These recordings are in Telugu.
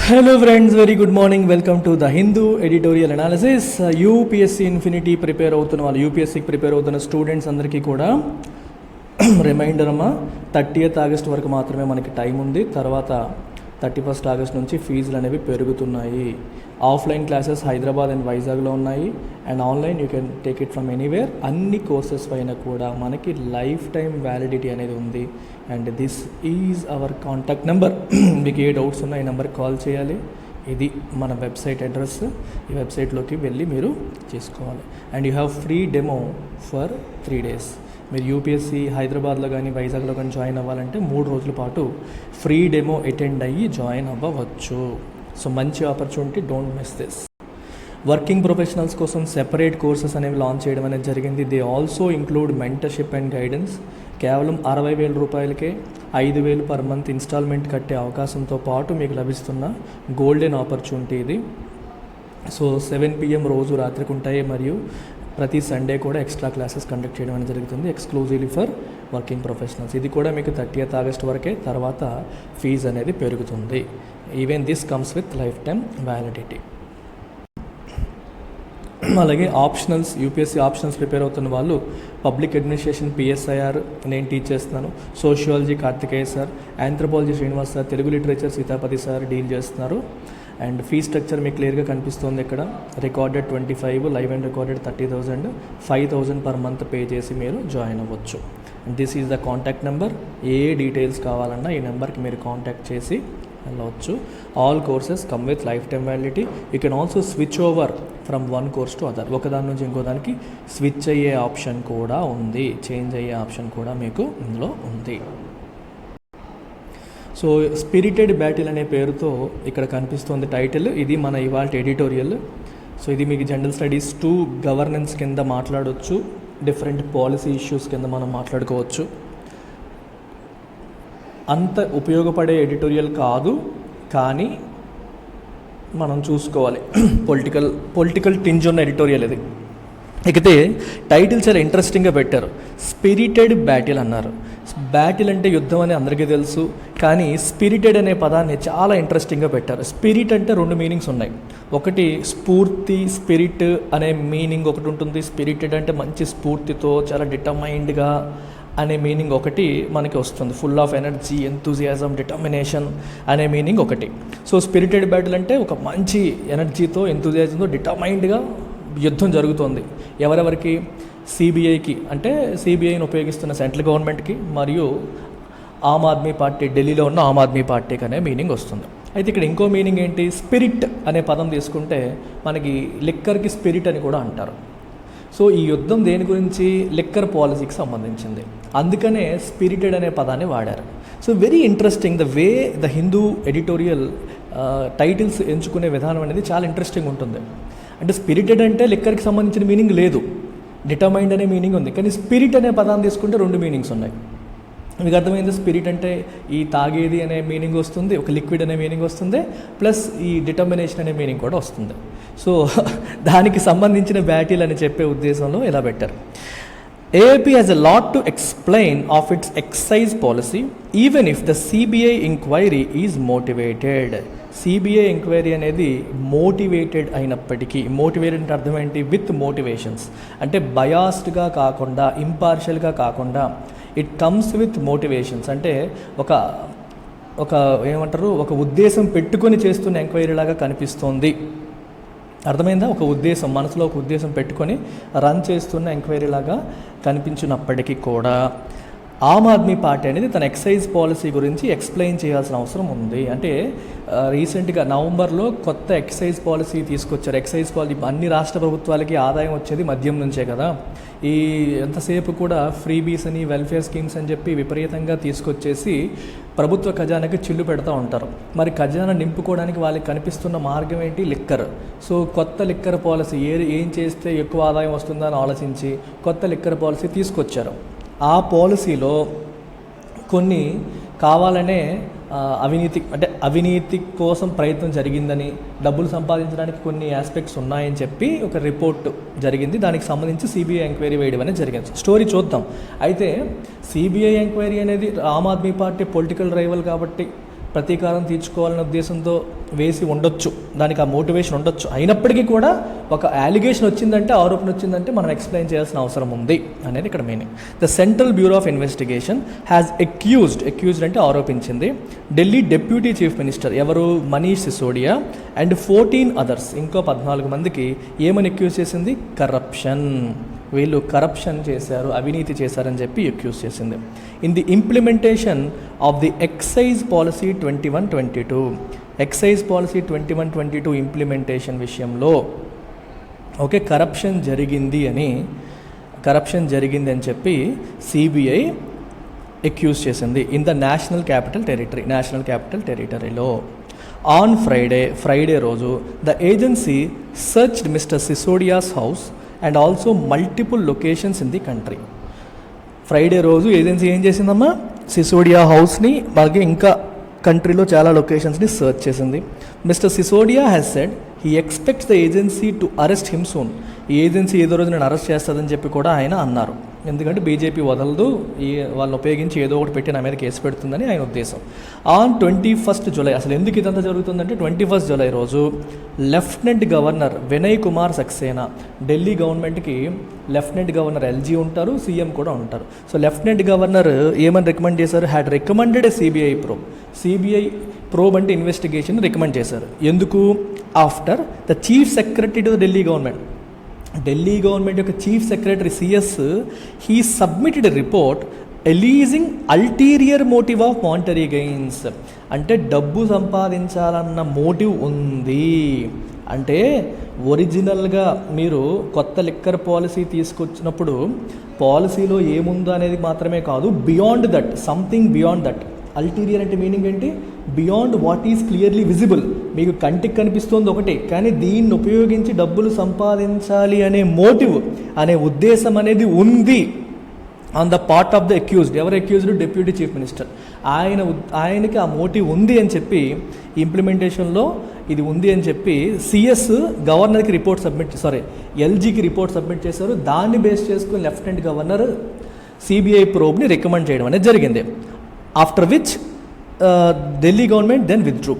Hello friends, very good morning. Welcome to the Hindu editorial analysis. UPSC Infinity prepare అవుతున్న వాళ్ళు యూపీఎస్సీకి ప్రిపేర్ అవుతున్న స్టూడెంట్స్ అందరికీ కూడా రిమైండర్ అమ్మా, 30th ఆగస్ట్ వరకు మాత్రమే మనకి టైం ఉంది. తర్వాత 31st ఆగస్ట్ నుంచి ఫీజులు అనేవి పెరుగుతున్నాయి. ఆఫ్లైన్ క్లాసెస్ హైదరాబాద్ అండ్ వైజాగ్లో ఉన్నాయి, and online you can take it from anywhere. అన్ని కోర్సెస్ పైన కూడా మనకి లైఫ్ టైం వ్యాలిడిటీ అనేది ఉంది. And this is our contact number. మీకు ఏ డౌట్స్ ఉన్నా ఈ నెంబర్కి కాల్ చేయాలి. ఇది మన వెబ్సైట్ అడ్రస్. ఈ వెబ్సైట్లోకి వెళ్ళి మీరు చేసుకోవాలి. And you have free demo for 3 days. మీరు యూపీఎస్సీ హైదరాబాద్లో కానీ వైజాగ్లో కానీ జాయిన్ అవ్వాలంటే 3 రోజుల పాటు ఫ్రీ డెమో అటెండ్ అయ్యి జాయిన్ అవ్వవచ్చు. సో మంచి opportunity, don't miss this. Working professionals కోసం సెపరేట్ కోర్సెస్ అనేవి లాంచ్ చేయడం అనేది జరిగింది. They also include mentorship and guidance. కేవలం 60,000 రూపాయలకే 5,000 పర్ మంత్ ఇన్స్టాల్మెంట్ కట్టే అవకాశంతో పాటు మీకు లభిస్తున్న గోల్డెన్ ఆపర్చునిటీ ఇది. సో 7 PM రోజు రాత్రికి ఉంటాయి, మరియు ప్రతి సండే కూడా ఎక్స్ట్రా క్లాసెస్ కండక్ట్ చేయడం అనేది జరుగుతుంది, ఎక్స్క్లూజివ్లీ ఫర్ వర్కింగ్ ప్రొఫెషనల్స్. ఇది కూడా మీకు 30th ఆగస్ట్ వరకే, తర్వాత ఫీజు అనేది పెరుగుతుంది. Even this comes with lifetime validity. అలాగే ఆప్షనల్స్, యూపీఎస్సీ ఆప్షనల్స్ ప్రిపేర్ అవుతున్న వాళ్ళు పబ్లిక్ అడ్మినిస్ట్రేషన్ పిఎస్ఐఆర్ నేను టీచ్ చేస్తున్నాను, sociology Karthikeya sir, anthropology Srinivas sir, Telugu literature Seethapathi sir deal చేస్తున్నారు. అండ్ ఫీ స్ట్రక్చర్ మీకు క్లియర్గా కనిపిస్తుంది ఇక్కడ. Recorded 25, live and recorded 30,000, 5,000 per month pay చేసి మీరు జాయిన్ అవ్వచ్చు. And this is the contact number. ఏ డీటెయిల్స్ కావాలన్నా ఈ నెంబర్కి మీరు కాంటాక్ట్ చేసి వెళ్ళవచ్చు. All courses come with lifetime validity. You can also switch over from one course to other. ఒకదాని నుంచి ఇంకో దానికి స్విచ్ అయ్యే ఆప్షన్ కూడా ఉంది, చేంజ్ అయ్యే ఆప్షన్ కూడా మీకు ఇందులో ఉంది. సో స్పిరిటెడ్ బ్యాటిల్ అనే పేరుతో ఇక్కడ కనిపిస్తుంది టైటిల్. ఇది మన ఇవాళ ఎడిటోరియల్. సో ఇది మీకు జనరల్ స్టడీస్ 2 గవర్నెన్స్ కింద మాట్లాడవచ్చు, డిఫరెంట్ పాలసీ ఇష్యూస్ కింద మనం మాట్లాడుకోవచ్చు. అంత ఉపయోగపడే ఎడిటోరియల్ కాదు, కానీ మనం చూసుకోవాలి. పొలిటికల్ టింజ్ ఉన్న ఎడిటోరియల్ ఇది. ఇకతే టైటిల్ చాలా ఇంట్రెస్టింగ్గా పెట్టారు. స్పిరిటెడ్ బ్యాటిల్ అన్నారు. బ్యాటిల్ అంటే యుద్ధం అని అందరికీ తెలుసు, కానీ స్పిరిటెడ్ అనే పదాన్ని చాలా ఇంట్రెస్టింగ్గా పెట్టారు. స్పిరిట్ అంటే 2 మీనింగ్స్ ఉన్నాయి. ఒకటి స్ఫూర్తి, స్పిరిట్ అనే మీనింగ్ ఒకటి ఉంటుంది. స్పిరిటెడ్ అంటే మంచి స్ఫూర్తితో, చాలా డిటర్మైన్డ్గా అనే మీనింగ్ ఒకటి మనకి వస్తుంది. Full of energy, enthusiasm, determination అనే మీనింగ్ ఒకటి. సో స్పిరిటెడ్ బ్యాటిల్ అంటే ఒక మంచి ఎనర్జీతో, ఎంతూజియాజంతో, డిటర్మైన్డ్గా యుద్ధం జరుగుతుంది. ఎవరెవరికి? సిబిఐకి, అంటే సిబిఐని ఉపయోగిస్తున్న సెంట్రల్ గవర్నమెంట్కి, మరియు ఆమ్ ఆద్మీ పార్టీ, ఢిల్లీలో ఉన్న ఆమ్ ఆద్మీ పార్టీకి అనే మీనింగ్ వస్తుంది. అయితే ఇక్కడ ఇంకో మీనింగ్ ఏంటి? స్పిరిట్ అనే పదం తీసుకుంటే మనకి లిక్కర్కి స్పిరిట్ అని కూడా అంటారు. సో ఈ యుద్ధం దేని గురించి? లిక్కర్ పాలసీకి సంబంధించింది. అందుకనే స్పిరిటెడ్ అనే పదాన్ని వాడారు. So very interesting the way the Hindu editorial titles ఎంచుకునే విధానం అనేది చాలా ఇంట్రెస్టింగ్ ఉంటుంది. అంటే స్పిరిటెడ్ అంటే లిక్కర్కి సంబంధించిన మీనింగ్ లేదు, డిటర్మైండ్ అనే మీనింగ్ ఉంది. కానీ స్పిరిట్ అనే పదాన్ని తీసుకుంటే 2 మీనింగ్స్ ఉన్నాయి. మీకు అర్థమైంది? స్పిరిట్ అంటే ఈ తాగేది అనే మీనింగ్ వస్తుంది, ఒక లిక్విడ్ అనే మీనింగ్ వస్తుంది, ప్లస్ ఈ డిటర్మినేషన్ అనే మీనింగ్ కూడా వస్తుంది. సో దానికి సంబంధించిన బ్యాటిల్ అని చెప్పే ఉద్దేశంలో ఇలా పెట్టారు. AAP has a lot to explain of its excise policy, even if the CBI inquiry is motivated. CBI enquiry అనేది మోటివేటెడ్ అయినప్పటికీ, మోటివేటెడ్ అంటే అర్థం ఏంటి? విత్ మోటివేషన్స్, అంటే బయాస్డ్గా కాకుండా, ఇంపార్షియల్గా కాకుండా, ఇట్ కమ్స్ విత్ మోటివేషన్స్. అంటే ఒక ఏమంటారు, ఒక ఉద్దేశం పెట్టుకొని చేస్తున్న ఎంక్వైరీ లాగా కనిపిస్తోంది. అర్థమైందా? ఒక ఉద్దేశం, మనసులో ఒక ఉద్దేశం పెట్టుకొని రన్ చేస్తున్న ఎంక్వైరీ లాగా కనిపించినప్పటికీ కూడా ఆమ్ ఆద్మీ పార్టీ అనేది తన ఎక్సైజ్ పాలసీ గురించి ఎక్స్ప్లెయిన్ చేయాల్సిన అవసరం ఉంది. అంటే రీసెంట్గా నవంబర్లో కొత్త ఎక్సైజ్ పాలసీ తీసుకొచ్చారు. ఎక్సైజ్ పాలసీ అన్ని రాష్ట్ర ప్రభుత్వాలకి ఆదాయం వచ్చేది మద్యం నుంచే కదా. ఈ ఎంతసేపు కూడా ఫ్రీబీస్ అని, వెల్ఫేర్ స్కీమ్స్ అని చెప్పి విపరీతంగా తీసుకొచ్చేసి ప్రభుత్వ ఖజానాకి చిల్లు పెడతా ఉంటారు. మరి ఖజానా నింపుకోవడానికి వాళ్ళకి కనిపిస్తున్న మార్గం ఏంటి? లిక్కర్. సో కొత్త లిక్కర్ పాలసీ ఏం చేస్తే ఎక్కువ ఆదాయం వస్తుందో అని ఆలోచించి కొత్త లిక్కర్ పాలసీ తీసుకొచ్చారు. ఆ పాలసీలో కొన్ని కావాలనే అవినీతి కోసం ప్రయత్నం జరిగిందని, డబ్బులు సంపాదించడానికి కొన్ని ఆస్పెక్ట్స్ ఉన్నాయని చెప్పి ఒక రిపోర్ట్ జరిగింది. దానికి సంబంధించి సిబిఐ ఎంక్వైరీ వేయడం అనేది జరిగింది. స్టోరీ చూద్దాం. అయితే సిబిఐ ఎంక్వైరీ అనేది Aam Aadmi party political rival కాబట్టి ప్రతీకారం తీర్చుకోవాలనే ఉద్దేశంతో వేసి ఉండొచ్చు, దానికి ఆ మోటివేషన్ ఉండొచ్చు. అయినప్పటికీ కూడా ఒక అలిగేషన్ వచ్చిందంటే, ఆరోపణ వచ్చిందంటే మనం ఎక్స్ప్లెయిన్ చేయాల్సిన అవసరం ఉంది అనేది ఇక్కడ meaning. The central bureau of investigation has accused అంటే ఆరోపించింది ఢిల్లీ డెప్యూటీ చీఫ్ మినిస్టర్ ఎవరు, మనీష్ సిసోడియా అండ్ 14 అదర్స్, ఇంకో 14 మందికి ఏమని అక్యూజ్ చేసింది, కరప్షన్, వీళ్ళు కరప్షన్ చేశారు, అవినీతి చేశారని చెప్పి అక్యూజ్ చేసింది. In the implementation of the excise policy 21-22, excise policy 21-22 implementation విషయంలో ఓకే కరప్షన్ జరిగింది అని చెప్పి సిబిఐ అక్యూజ్ చేసింది. ఇన్ ద నేషనల్ క్యాపిటల్ టెరిటరీలో ఆన్ ఫ్రైడే రోజు the agency searched mister Sisodia's house and also multiple locations in the country. Friday రోజు ఏజెన్సీ ఏం చేసిందమ్మా, సిసోడియా హౌస్ని అలాగే ఇంకా కంట్రీలో చాలా లొకేషన్స్ని సర్చ్ చేసింది. Mister Sisodia has said he expects the agency to arrest him soon. ఈ ఏజెన్సీ ఏదో రోజు నేను అరెస్ట్ చేస్తుందని చెప్పి కూడా ఆయన అన్నారు. ఎందుకంటే బీజేపీ వదలదు, వాళ్ళని ఉపయోగించి ఏదో ఒకటి పెట్టి నా మీద కేసు పెడుతుందని ఆయన ఉద్దేశం. ఆన్ 21 జూలై, అసలు ఎందుకు ఇదంతా జరుగుతుందంటే 21 జూలై రోజు లెఫ్టినెంట్ గవర్నర్ వినయ్ కుమార్ సక్సేనా, ఢిల్లీ గవర్నమెంట్కి లెఫ్టినెంట్ గవర్నర్ ఎల్జీ ఉంటారు, సీఎం కూడా ఉంటారు. సో లెఫ్టినెంట్ గవర్నర్ ఏమని రికమెండ్ చేశారు, had recommended a CBI probe అంటే ఇన్వెస్టిగేషన్ రికమెండ్ చేశారు. ఎందుకు, after the chief secretary to the Delhi government యొక్క chief secretary CS he submitted report alleging ulterior motive of monetary gains, అంటే డబ్బు సంపాదించాలన్న మోటివ్ ఉంది. అంటే ఒరిజినల్గా మీరు కొత్త లిక్కర్ పాలసీ తీసుకొచ్చినప్పుడు పాలసీలో ఏముందో అనేది మాత్రమే కాదు, beyond that, something beyond that. Ulterior అంటే మీనింగ్ ఏంటి, beyond what is clearly visible, మీకు కంటికి కనిపిస్తుంది ఒకటే, కానీ దీన్ని ఉపయోగించి డబ్బులు సంపాదించాలి అనే మోటివ్, అనే ఉద్దేశం అనేది ఉంది on the part of the accused. ఎవరు అక్యూజ్డ్, డిప్యూటీ చీఫ్ మినిస్టర్. ఆయనకి ఆ మోటివ్ ఉంది అని చెప్పి ఇంప్లిమెంటేషన్లో ఇది ఉంది అని చెప్పి సిఎస్ గవర్నర్కి ఎల్జీకి రిపోర్ట్ సబ్మిట్ చేశారు. దాన్ని బేస్ చేసుకుని లెఫ్టినెంట్ గవర్నర్ సిబిఐ ప్రోబ్ని రికమెండ్ చేయడం అనేది జరిగింది. After which Delhi government then withdrew.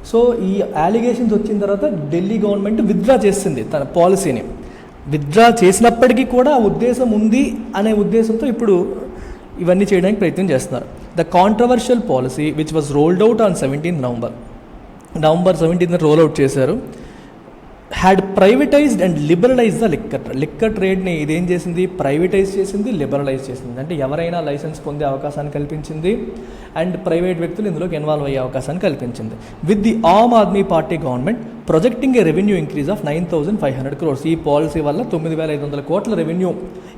So ఈ అలిగేషన్స్ వచ్చిన తర్వాత ఢిల్లీ గవర్నమెంట్ విత్డ్రా చేసింది తన పాలసీని. విత్డ్రా చేసినప్పటికీ కూడా ఆ ఉద్దేశం ఉంది అనే ఉద్దేశంతో ఇప్పుడు ఇవన్నీ చేయడానికి ప్రయత్నం చేస్తున్నారు. The controversial policy which was rolled out on 17 November 17 roll out చేశారు. Had privatised and liberalise the liquor ట్రేడ్ని ఇదేం చేసింది, ప్రైవేటైజ్ చేసింది, లిబరలైజ్ చేసింది. అంటే ఎవరైనా లైసెన్స్ పొందే అవకాశాన్ని కల్పించింది అండ్ ప్రైవేట్ వ్యక్తులు ఇందులోకి ఇన్వాల్వ్ అయ్యే అవకాశాన్ని కల్పించింది. With the Aam Aadmi party government projecting a revenue increase of 9,500 crores. ఈ పాలసీ వల్ల 9,500 కోట్ల రెవెన్యూ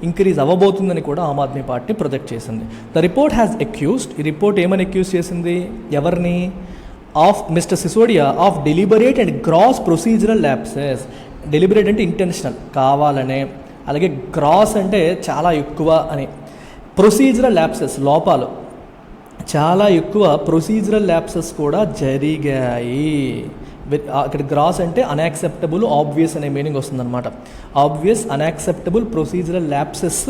ఇంక్రీజ్ అవ్వబోతుందని కూడా ఆమ్ ఆద్మీ పార్టీ ప్రొజెక్ట్ చేసింది. ద రిపోర్ట్ హ్యాస్ అక్యూజ్డ్, ఈ రిపోర్ట్ ఏమని అక్యూజ్ చేసింది, ఎవరిని, of mister Sisodia of deliberate and gross procedural lapses. Deliberate అంటే ఇంటెన్షనల్, కావాలనే, అలాగే గ్రాస్ అంటే చాలా ఎక్కువ అని. ప్రొసీజరల్ ల్యాప్సెస్ లోపాలు, చాలా ఎక్కువ ప్రొసీజరల్ ల్యాప్సెస్ కూడా జరిగాయి. అక్కడ గ్రాస్ అంటే అన్యాక్సెప్టబుల్, ఆబ్వియస్ అనే మీనింగ్ వస్తుందన్నమాట. ఆబ్వియస్, అన్యాక్సెప్టబుల్ ప్రొసీజరల్ ల్యాప్సెస్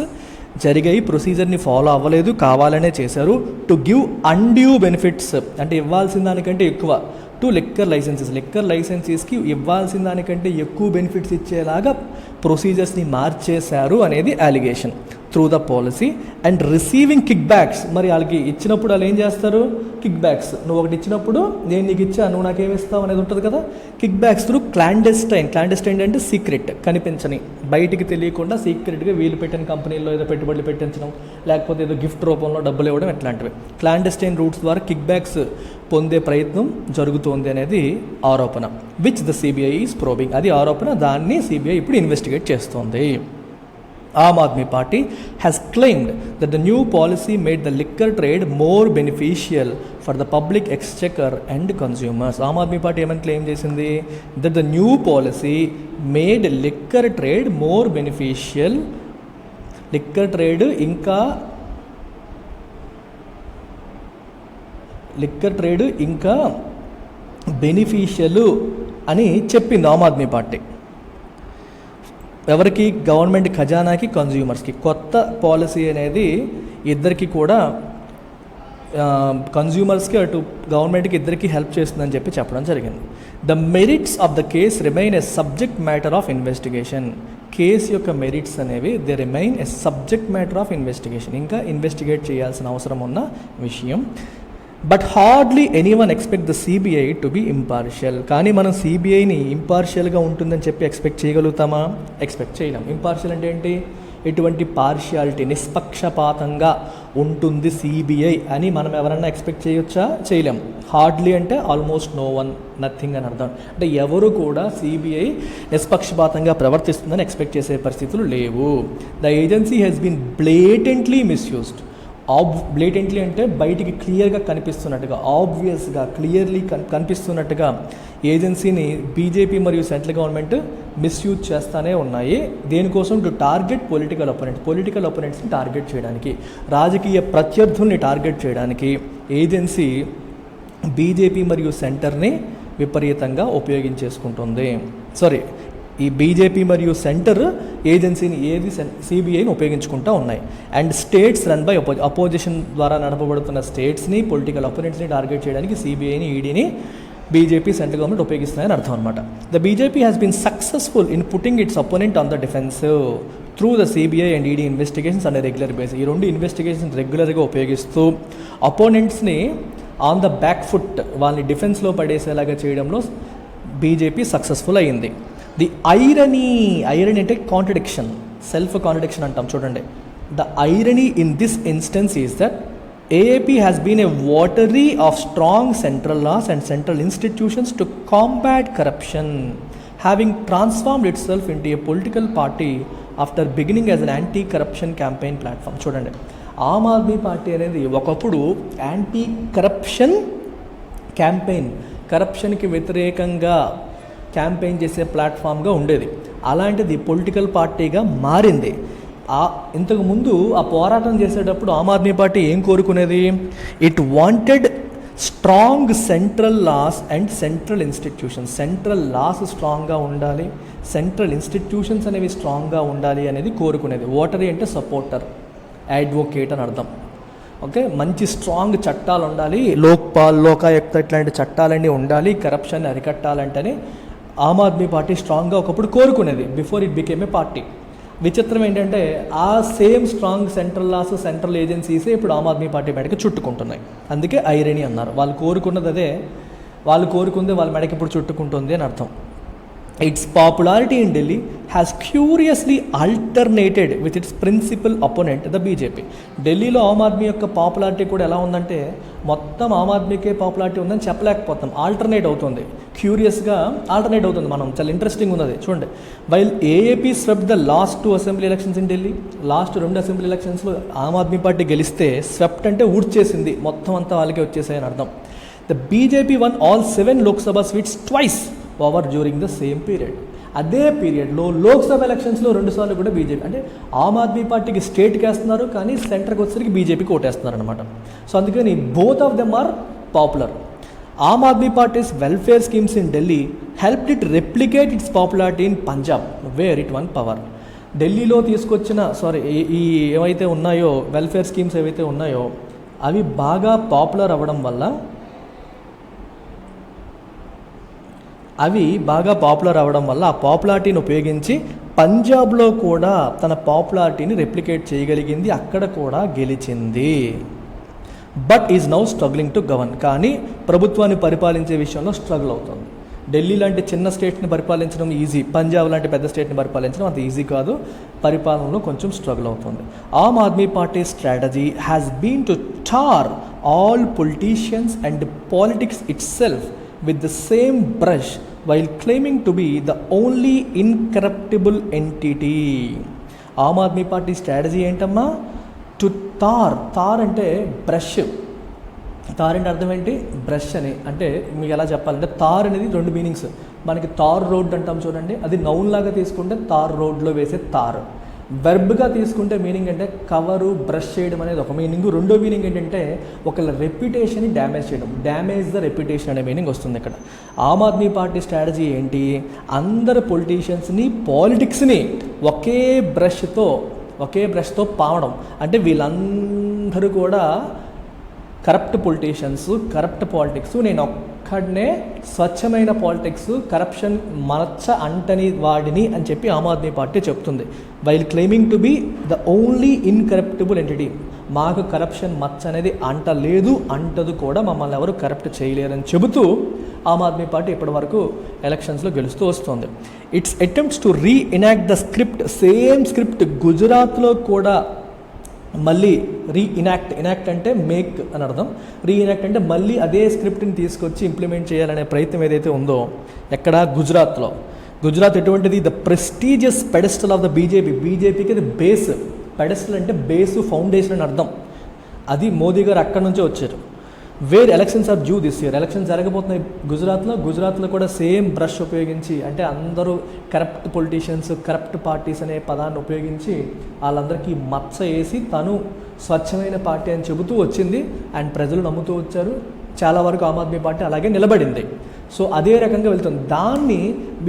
జరిగాయి, ప్రొసీజర్ని ఫాలో అవ్వలేదు, కావాలనే చేశారు. టు గివ్ అన్డ్యూ బెనిఫిట్స్ అంటే ఇవ్వాల్సిన దానికంటే ఎక్కువ, టు లిక్కర్ లైసెన్సెస్కి ఇవ్వాల్సిన దానికంటే ఎక్కువ బెనిఫిట్స్ ఇచ్చేలాగా ప్రొసీజర్స్ని మార్చేశారు అనేది allegation. Through the policy and receiving kickbacks. మరి వాళ్ళకి ఇచ్చినప్పుడు వాళ్ళు ఏం చేస్తారు, కిక్ బ్యాక్స్. నువ్వు ఒకటి ఇచ్చినప్పుడు నేను నీకు ఇచ్చా, నువ్వు నాకేమి ఇస్తావు అనేది ఉంటుంది కదా. కిక్ బ్యాక్స్ త్రూ క్లాండెస్టైన్ అంటే సీక్రెట్, కనిపించని, బయటికి తెలియకుండా సీక్రెట్గా వీలు పెట్టిన కంపెనీల్లో ఏదో పెట్టుబడులు పెట్టించడం, లేకపోతే ఏదో గిఫ్ట్ రూపంలో డబ్బులు ఇవ్వడం, ఇట్లాంటివి క్లాండెస్టైన్ రూట్స్ ద్వారా కిక్ బ్యాక్స్ పొందే ప్రయత్నం జరుగుతోంది అనేది ఆరోపణ. Which the CBI is probing, అది ఆరోపణ, దాన్ని సిబిఐ ఇప్పుడు ఇన్వెస్టిగేట్ చేస్తోంది. Aam Aadmi Party has claimed that the new policy made the liquor trade more beneficial for the public exchequer and consumers. Aam Aadmi Party ఏమని క్లెయిమ్ చేసింది, that the new policy made liquor trade more beneficial. Liquor trade ఇంకా బెనిఫిషియల్ అని చెప్పింది ఆమ్ ఆద్మీ పార్టీ. ఎవరికి, గవర్నమెంట్ ఖజానాకి, కన్జ్యూమర్స్కి. కొత్త పాలసీ అనేది ఇద్దరికి కూడా కన్జ్యూమర్స్కి అటు గవర్నమెంట్కి ఇద్దరికి హెల్ప్ చేస్తుందని చెప్పి చెప్పడం జరిగింది. The merits of the case remain a subject matter of investigation. Case యొక్క మెరిట్స్ అనేవి they remain a subject matter of investigation, ఇంకా ఇన్వెస్టిగేట్ చేయాల్సిన అవసరం ఉన్న విషయం. But hardly any one expect the CBI to be impartial. కానీ మనం సిబిఐని ఇంపార్షియల్గా ఉంటుందని చెప్పి ఎక్స్పెక్ట్ చేయగలుగుతామా? ఎక్స్పెక్ట్ చేయలేం. ఇంపార్షియల్ అంటే ఏంటి? ఎటువంటి పార్షియాలిటీ, నిష్పక్షపాతంగా ఉంటుంది సిబిఐ అని మనం ఎవరన్నా ఎక్స్పెక్ట్ చేయొచ్చా? చేయలేం. హార్డ్లీ అంటే ఆల్మోస్ట్ నో వన్, నథింగ్ అని అర్థం. అంటే ఎవరు కూడా సిబిఐ నిష్పక్షపాతంగా ప్రవర్తిస్తుందని ఎక్స్పెక్ట్ చేసే పరిస్థితులు లేవు. The agency has been blatantly misused. Blatantly అంటే బయటికి క్లియర్గా కనిపిస్తున్నట్టుగా, ఆబ్వియస్గా క్లియర్లీ కనిపిస్తున్నట్టుగా ఏజెన్సీని బీజేపీ మరియు సెంట్రల్ గవర్నమెంట్ మిస్యూజ్ చేస్తూనే ఉన్నాయి. దేనికోసం? టు టార్గెట్ పొలిటికల్ ఒపోనెంట్స్ని టార్గెట్ చేయడానికి, రాజకీయ ప్రత్యర్థుల్ని టార్గెట్ చేయడానికి ఏజెన్సీ బీజేపీ మరియు సెంటర్ని విపరీతంగా ఉపయోగించేసుకుంటుంది. ఈ బీజేపీ మరియు సెంటర్ ఏజెన్సీని సిబిఐని ఉపయోగించుకుంటూ ఉన్నాయి. And states run by opposition ద్వారా నడపబడుతున్న స్టేట్స్ని, పొలిటికల్ అపోనెంట్స్ని టార్గెట్ చేయడానికి సిబిఐని, ఈడీని బీజేపీ సెంట్రల్ గవర్నమెంట్ ఉపయోగిస్తున్నాయని అర్థం అనమాట. The BJP has been successful in putting its opponent on the defensive through the CBI and ED investigations and regular base. ఈ రెండు ఇన్వెస్టిగేషన్స్ రెగ్యులర్గా ఉపయోగిస్తూ అపోనెంట్స్ని ఆన్ ద బ్యాక్ ఫుట్, వాళ్ళని డిఫెన్స్లో పడేసేలాగా చేయడంలో బీజేపీ సక్సెస్ఫుల్ అయ్యింది. ది ఐరనీ అంటే కాంట్రడిక్షన్, సెల్ఫ్ కాంట్రడిక్షన్ అంటాం చూడండి. The irony in this instance is that AAP has been a votary of strong central laws and central institutions to combat corruption, having transformed itself into a political party after beginning as an anti-corruption campaign platform. చూడండి, ఆమ్ ఆద్మీ పార్టీ అనేది ఒకప్పుడు యాంటీ కరప్షన్ క్యాంపెయిన్, కరప్షన్కి వ్యతిరేకంగా క్యాంపెయిన్ చేసే ప్లాట్ఫామ్గా ఉండేది. అలాంటిది పొలిటికల్ పార్టీగా మారింది. ఇంతకుముందు ఆ పోరాటం చేసేటప్పుడు ఆమ్ ఆద్మీ పార్టీ ఏం కోరుకునేది? It wanted strong central laws and central institutions. Central laws స్ట్రాంగ్గా ఉండాలి, సెంట్రల్ ఇన్స్టిట్యూషన్స్ అనేవి స్ట్రాంగ్గా ఉండాలి అనేది కోరుకునేది. ఓటరీ అంటే సపోర్టర్, అడ్వొకేట్ అని అర్థం. ఓకే, మంచి స్ట్రాంగ్ చట్టాలు ఉండాలి, లోక్పాల్, లోకాయుక్త ఇట్లాంటి చట్టాలన్నీ ఉండాలి, కరప్షన్ అరికట్టాలంటేనే ఆమ్ ఆద్మీ పార్టీ స్ట్రాంగ్గా ఒకప్పుడు కోరుకునేది, before it became a party. విచిత్రం ఏంటంటే ఆ same strong central laws, central ఏజెన్సీసే ఇప్పుడు ఆమ్ ఆద్మీ పార్టీ మెడకి చుట్టుకుంటున్నాయి. అందుకే ఐరనీ అన్నారు. వాళ్ళు కోరుకున్నది అదే, వాళ్ళు కోరుకుంది వాళ్ళ మెడకి ఇప్పుడు చుట్టుకుంటుంది అని అర్థం. Its popularity in Delhi has curiously alternated with its principal opponent the BJP. ఢిల్లీలో ఆమ్ ఆద్మీ యొక్క పాపులారిటీ కూడా ఎలా ఉందంటే మొత్తం ఆమ్ ఆద్మీకే పాపులారిటీ ఉందని చెప్పలేకపోతాం, ఆల్టర్నేట్ అవుతుంది, క్యూరియస్గా ఆల్టర్నేట్ అవుతుంది. మనం చాలా ఇంట్రెస్టింగ్ ఉన్నది చూడండి. While AAP swept the last 2 assembly elections in Delhi, last 2 assembly ఎలక్షన్స్లో ఆమ్ ఆద్మీ పార్టీ గెలిస్తే, స్వెప్ట్ అంటే ఊడ్చేసింది, మొత్తం అంతా వాళ్ళకే వచ్చేసాయని అర్థం. The BJP one all 7 Lok Sabha seats twice over during the same period. అదే పీరియడ్లో లోక్సభ ఎలక్షన్స్లో 2 సార్లు కూడా బీజేపీ, అంటే ఆమ్ ఆద్మీ పార్టీకి స్టేట్కి వేస్తున్నారు కానీ సెంటర్కి వచ్చేసరికి బీజేపీకి ఓటేస్తున్నారు అనమాట. సో అందుకని both of them are popular. Aam Aadmi party's welfare schemes in Delhi helped it replicate its popularity in Punjab where it won power. ఢిల్లీలో తీసుకొచ్చిన ఈ ఏవైతే ఉన్నాయో వెల్ఫేర్ స్కీమ్స్ ఏవైతే ఉన్నాయో అవి బాగా పాపులర్ అవ్వడం వల్ల, ఆ పాపులారిటీని ఉపయోగించి పంజాబ్లో కూడా తన పాపులారిటీని రెప్లికేట్ చేయగలిగింది, అక్కడ కూడా గెలిచింది. But is now struggling to govern. కానీ ప్రభుత్వాన్ని పరిపాలించే విషయంలో స్ట్రగుల్ అవుతుంది. ఢిల్లీ లాంటి చిన్న స్టేట్ని పరిపాలించడం ఈజీ, పంజాబ్ లాంటి పెద్ద స్టేట్ని పరిపాలించడం అంత ఈజీ కాదు, పరిపాలనలో కొంచెం స్ట్రగుల్ అవుతుంది. Aam Aadmi party strategy has been to tar all politicians and politics itself with the same brush while claiming to be the only incorruptible entity. Aam Aadmi party strategy ఏంటమ్మా? టు తార్ అంటే బ్రష్. తార్ అంటే అర్థం ఏంటి? బ్రష్ అని. అంటే మీకు ఎలా చెప్పాలంటే తార్ అనేది 2 మీనింగ్స్. మనకి తార్ రోడ్ అంటాం చూడండి, అది నౌన్ లాగా తీసుకుంటే తార్ రోడ్లో వేసే తార్. వెర్బ్గా తీసుకుంటే మీనింగ్ అంటే కవరు, బ్రష్ చేయడం అనేది ఒక మీనింగ్. రెండో మీనింగ్ ఏంటంటే ఒకళ్ళ రెప్యుటేషన్ని డ్యామేజ్ చేయడం, డ్యామేజ్ ద రెప్యుటేషన్ అనే మీనింగ్ వస్తుంది ఇక్కడ. ఆమ్ ఆద్మీ పార్టీ స్ట్రాటజీ ఏంటి? అందరు పొలిటీషియన్స్ని, పాలిటిక్స్ని ఒకే బ్రష్తో పావడం. అంటే వీళ్ళందరూ కూడా కరప్ట్ పొలిటీషియన్స్, కరప్ట్ పాలిటిక్స్, నేను ఒక్కడనే స్వచ్ఛమైన పాలిటిక్స్, కరప్షన్ మచ్చ అంటని వాడిని అని చెప్పి ఆమ్ ఆద్మీ పార్టీ చెప్తుంది. While claiming to be the only incorruptible entity. మాకు కరప్షన్ మచ్చ అనేది అంటలేదు, అంటదు కూడా, మమ్మల్ని ఎవరు కరప్ట్ చేయలేరని చెబుతూ ఆమ్ ఆద్మీ పార్టీ ఇప్పటి వరకు ఎలక్షన్స్లో గెలుస్తూ వస్తుంది. Its attempts to reenact the script, same script గుజరాత్లో కూడా మళ్ళీ ఇనాక్ట్ అంటే మేక్ అని అర్థం, రీఇనాక్ట్ అంటే మళ్ళీ అదే స్క్రిప్ట్ని తీసుకొచ్చి ఇంప్లిమెంట్ చేయాలనే ప్రయత్నం ఏదైతే ఉందో ఎక్కడ గుజరాత్లో. గుజరాత్ ఎటువంటిది? The prestigious pedestal of the బీజేపీకి అది బేస్. పెడెస్టల్ అంటే బేసు, ఫౌండేషన్ అని అర్థం. అది మోదీ గారు అక్కడి నుంచే వచ్చారు. Where elections are due this year, elections జరగబోతున్నాయి గుజరాత్లో కూడా సేమ్ బ్రష్ ఉపయోగించి, అంటే అందరూ కరప్ట్ పొలిటీషియన్స్, కరప్ట్ పార్టీస్ అనే పదాన్ని ఉపయోగించి వాళ్ళందరికీ మచ్చ వేసి తను స్వచ్ఛమైన పార్టీ అని చెబుతూ వచ్చింది. అండ్ ప్రజలు నమ్ముతూ వచ్చారు. చాలా వరకు ఆమ్ ఆద్మీ పార్టీ అలాగే నిలబడింది. సో అదే రకంగా వెళ్తుంది. దాన్ని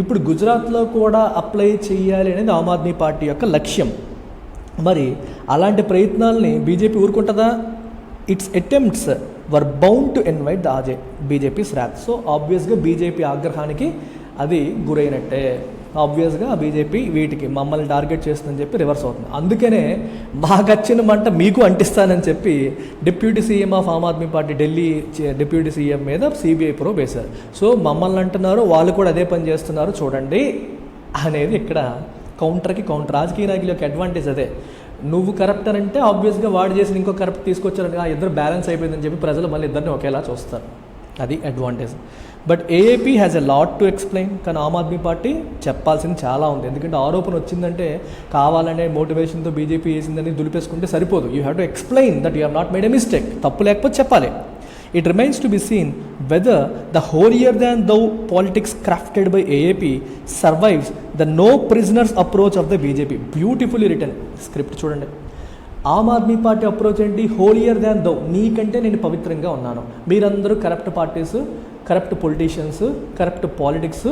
ఇప్పుడు గుజరాత్లో కూడా అప్లై చేయాలి అనేది ఆమ్ ఆద్మీ పార్టీ యొక్క లక్ష్యం. మరి అలాంటి ప్రయత్నాలని బీజేపీ ఊరుకుంటుందా? Its attempts were bound to invite the BJP's wrath. So ఆబ్వియస్గా బీజేపీ ఆగ్రహానికి అది గురైనట్టే. ఆబ్వియస్గా బీజేపీ వీటికి మమ్మల్ని టార్గెట్ చేస్తుందని చెప్పి రివర్స్ అవుతుంది. అందుకనే మాకు వచ్చిన మంట మీకు అంటిస్తానని చెప్పి deputy CM of Aam Aadmi party Delhi deputy CM మీద సిబిఐ ప్రోబ్ వేశారు. సో మమ్మల్ని అంటున్నారు, వాళ్ళు కూడా అదే పని చేస్తున్నారు చూడండి అనేది ఇక్కడ కౌంటర్కి కౌంటర్. రాజకీయ నాయకుల యొక్క అడ్వాంటేజ్ అదే. నువ్వు కరప్ట్ అని అంటే ఆబ్వియస్గా వాడు చేసిన ఇంకో కరప్ట్ తీసుకొచ్చారని ఇద్దరు బ్యాలెన్స్ అయిపోయిందని చెప్పి ప్రజలు మళ్ళీ ఇద్దరిని ఒకేలా చూస్తారు. అది advantage. But AAP has a lot to explain. కానీ ఆమ్ ఆద్మీ పార్టీ చెప్పాల్సింది చాలా ఉంది. ఎందుకంటే ఆరోపణ వచ్చిందంటే కావాలనే మోటివేషన్తో బీజేపీ వేసిందని దులిపేసుకుంటే సరిపోదు. You have to explain that you have not made a mistake. తప్పు లేకపోతే చెప్పాలి. It remains to be seen whether the holier-than-thou politics crafted by AAP survives the no prisoners approach of the BJP. Beautifully written script చూడండి. ఆమ్ ఆద్మీ పార్టీ అప్రోచ్ ఏంటి? హోలియర్ దాన్ దౌ, నీకంటే నేను పవిత్రంగా ఉన్నాను, మీరందరూ corrupt parties, corrupt politicians, corrupt politics,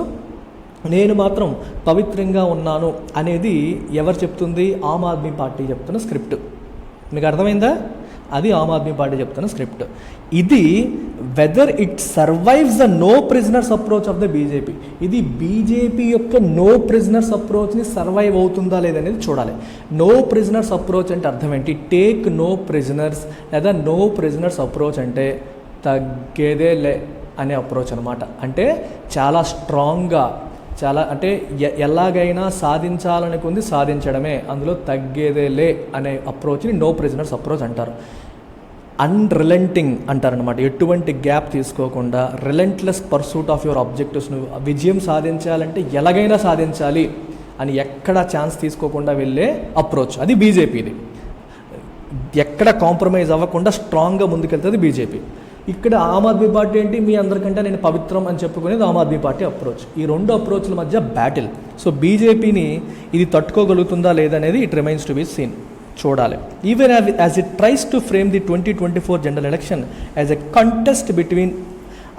నేను మాత్రం పవిత్రంగా ఉన్నాను అనేది ఎవరు చెప్తుంది? ఆమ్ ఆద్మీ పార్టీ చెప్తున్న స్క్రిప్ట్. మీకు అర్థమైందా? అది ఆమ్ ఆద్మీ పార్టీ చెప్తున్న స్క్రిప్ట్. ఇది whether it survives the no prisoners approach of the BJP, ఇది బీజేపీ యొక్క నో ప్రిజనర్స్ అప్రోచ్ని సర్వైవ్ అవుతుందా లేదనేది చూడాలి. నో ప్రిజనర్స్ అప్రోచ్ అంటే అర్థం ఏంటి? టేక్ నో ప్రిజనర్స్ లేదా నో ప్రిజనర్స్ అప్రోచ్ అంటే తగ్గేదే లే అనే అప్రోచ్ అనమాట. అంటే చాలా స్ట్రాంగ్గా, చాలా అంటే ఎలాగైనా సాధించాలనుకుంది సాధించడమే, అందులో తగ్గేదేలే అనే అప్రోచ్ని నో ప్రిజనర్స్ అప్రోచ్ అంటారు. అన్రిలెంటింగ్ అంటారనమాట. ఎటువంటి గ్యాప్ తీసుకోకుండా relentless pursuit of your objectives. నువ్వు విజయం సాధించాలంటే ఎలాగైనా సాధించాలి అని ఎక్కడ ఛాన్స్ తీసుకోకుండా వెళ్ళే అప్రోచ్ అది బీజేపీది. ఎక్కడ కాంప్రమైజ్ అవ్వకుండా స్ట్రాంగ్గా ముందుకెళ్తుంది బీజేపీ. ఇక్కడ ఆమ్ ఆద్మీ పార్టీ ఏంటి? మీ అందరికంటే నేను పవిత్రం అని చెప్పుకునేది ఆమ్ ఆద్మీ పార్టీ అప్రోచ్. ఈ రెండు అప్రోచ్ల మధ్య బ్యాటిల్. సో బీజేపీని ఇది తట్టుకోగలుగుతుందా లేదనేది it remains to be seen, చూడాలి. Even as it tries to frame the 2024 general election as a contest between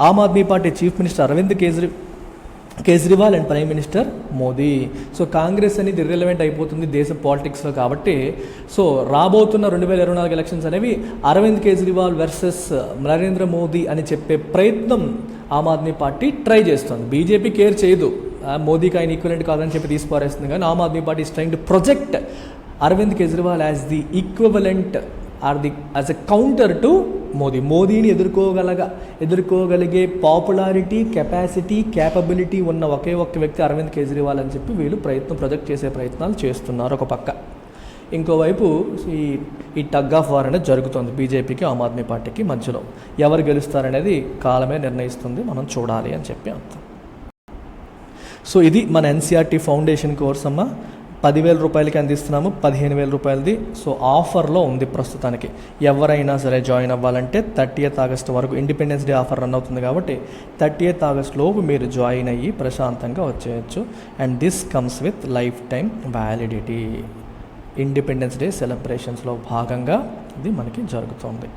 Aam Aadmi Party chief minister Arvind Kejriwal and prime minister Modi. So Congress అనేది ఇర్రెలవెంట్ అయిపోతుంది దేశ పాలిటిక్స్లో. కాబట్టి సో రాబోతున్న 2024 ఎలక్షన్స్ అనేవి అరవింద్ కేజ్రీవాల్ వర్సెస్ నరేంద్ర మోదీ అని చెప్పే ప్రయత్నం ఆమ్ ఆద్మీ పార్టీ ట్రై చేస్తుంది. బీజేపీ కేర్ చేయదు, మోదీకి ఆయన ఈక్వలెంట్ కాదని చెప్పి తీసిపారేస్తుంది. కానీ Aam Aadmi Party is trying to project Arvind Kejriwal as the equivalent or the as a counter to మోదీని ఎదుర్కోగలిగే పాపులారిటీ, కెపాసిటీ, క్యాపబిలిటీ ఉన్న ఒకే ఒక్క వ్యక్తి అరవింద్ కేజ్రీవాల్ అని చెప్పి వీళ్ళు ప్రొజెక్ట్ చేసే ప్రయత్నాలు చేస్తున్నారు ఒక పక్క. ఇంకోవైపు ఈ టగ్ ఆఫ్ వార్ అనేది జరుగుతుంది బీజేపీకి ఆమ్ ఆద్మీ పార్టీకి మధ్యలో. ఎవరు గెలుస్తారనేది కాలమే నిర్ణయిస్తుంది, మనం చూడాలి అని చెప్పి అర్థం. సో ఇది మన ఎన్సీఆర్టీ ఫౌండేషన్ కోర్స్ అమ్మ. 10,000 రూపాయలకి అందిస్తున్నాము, 15,000 రూపాయలది. సో ఆఫర్లో ఉంది ప్రస్తుతానికి. ఎవరైనా సరే జాయిన్ అవ్వాలంటే 30th ఆగస్ట్ వరకు ఇండిపెండెన్స్ డే ఆఫర్ రన్ అవుతుంది కాబట్టి 30th ఆగస్ట్ లోపు మీరు జాయిన్ అయ్యి ప్రశాంతంగా వచ్చేయచ్చు. And this comes with lifetime validity. Independence day సెలబ్రేషన్స్లో భాగంగా ఇది మనకి జరుగుతుంది.